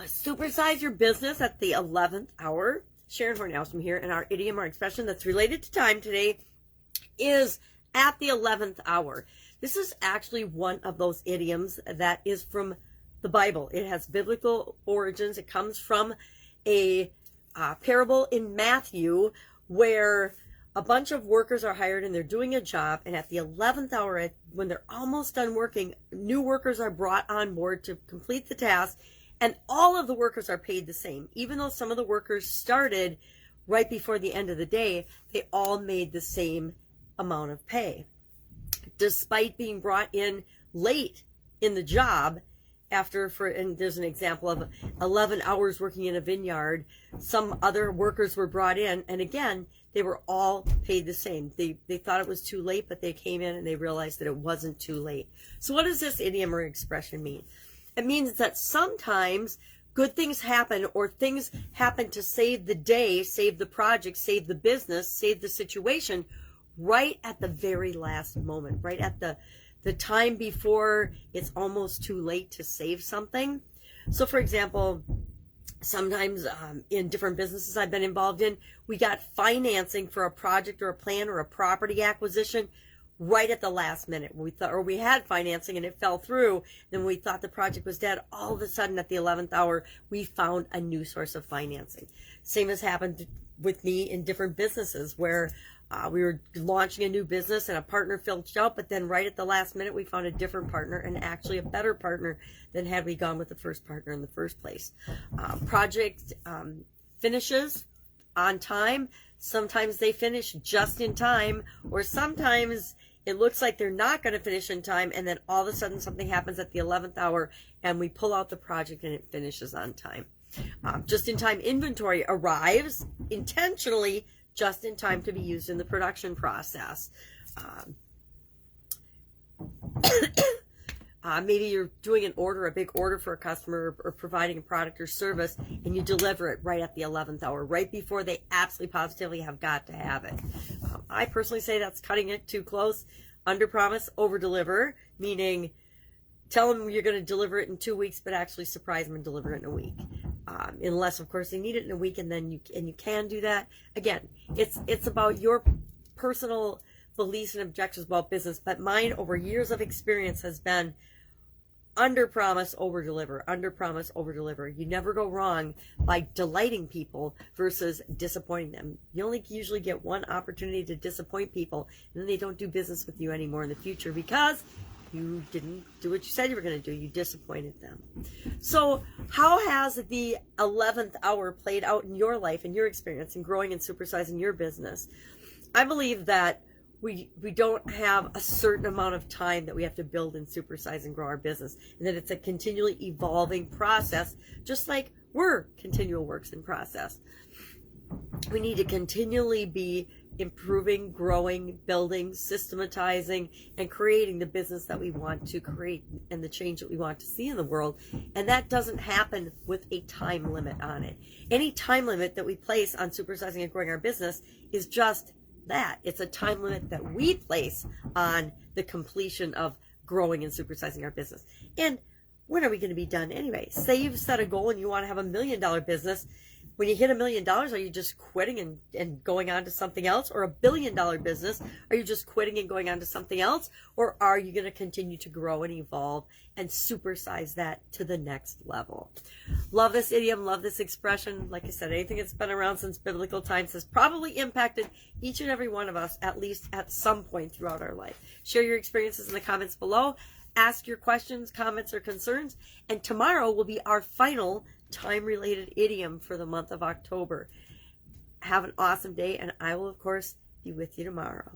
Supersize your business at the 11th hour. Sharon Horne-Ellstrom here, and our idiom or expression that's related to time today is at the 11th hour. This is actually one of those idioms that is from the Bible. It has biblical origins. It comes from a parable in Matthew where a bunch of workers are hired and they're doing a job, and at the 11th hour, when they're almost done working, new workers are brought on board to complete the task, and all of the workers are paid the same. Even though some of the workers started right before the end of the day, they all made the same amount of pay. Despite being brought in late in the job, and there's an example of 11 hours working in a vineyard, some other workers were brought in, and again, they were all paid the same. They thought it was too late, but they came in and they realized that it wasn't too late. So what does this idiom or expression mean? It means that sometimes good things happen, or things happen to save the day, save the project, save the business, save the situation right at the very last moment, right at the time before it's almost too late to save something. So for example, sometimes in different businesses I've been involved in, we got financing for a project or a plan or a property acquisition right at the last minute. We had financing and it fell through, then we thought the project was dead. All of a sudden at the 11th hour, we found a new source of financing. Same has happened with me in different businesses where we were launching a new business and a partner filched out, but then right at the last minute we found a different partner, and actually a better partner than had we gone with the first partner in the first place. Project finishes on time. Sometimes they finish just in time, or sometimes it looks like they're not going to finish in time, and then all of a sudden something happens at the 11th hour and we pull out the project and it finishes on time. Just-in-time inventory arrives intentionally just in time to be used in the production process. Maybe you're doing a big order for a customer, or providing a product or service, and you deliver it right at the 11th hour, right before they absolutely positively have got to have it. I personally say that's cutting it too close. Under promise, over deliver, meaning tell them you're going to deliver it in 2 weeks, but actually surprise them and deliver it in a week. Unless, of course, they need it in a week, and then you can do that. Again, it's about your personal beliefs and objectives about business, but mine over years of experience has been under promise, over deliver, under promise, over deliver. You never go wrong by delighting people versus disappointing them. You only usually get one opportunity to disappoint people, and then they don't do business with you anymore in the future because you didn't do what you said you were going to do. You disappointed them. So how has the 11th hour played out in your life, in your experience, in growing and supersizing your business? I believe that we don't have a certain amount of time that we have to build and supersize and grow our business, and that it's a continually evolving process, just like we're continual works in process. We need to continually be improving, growing, building, systematizing, and creating the business that we want to create and the change that we want to see in the world. And that doesn't happen with a time limit on it. Any time limit that we place on supersizing and growing our business is just that. It's a time limit that we place on the completion of growing and supersizing our business. And when are we going to be done anyway? Say you've set a goal and you want to have $1 million business. When you hit $1 million, are you just quitting and going on to something else? Or $1 billion business, are you just quitting and going on to something else? Or are you going to continue to grow and evolve and supersize that to the next level? Love this idiom, love this expression. Like I said, anything that's been around since biblical times has probably impacted each and every one of us, at least at some point throughout our life. Share your experiences in the comments below. Ask your questions, comments, or concerns. And tomorrow will be our final time-related idiom for the month of October. Have an awesome day, and I will, of course, be with you tomorrow.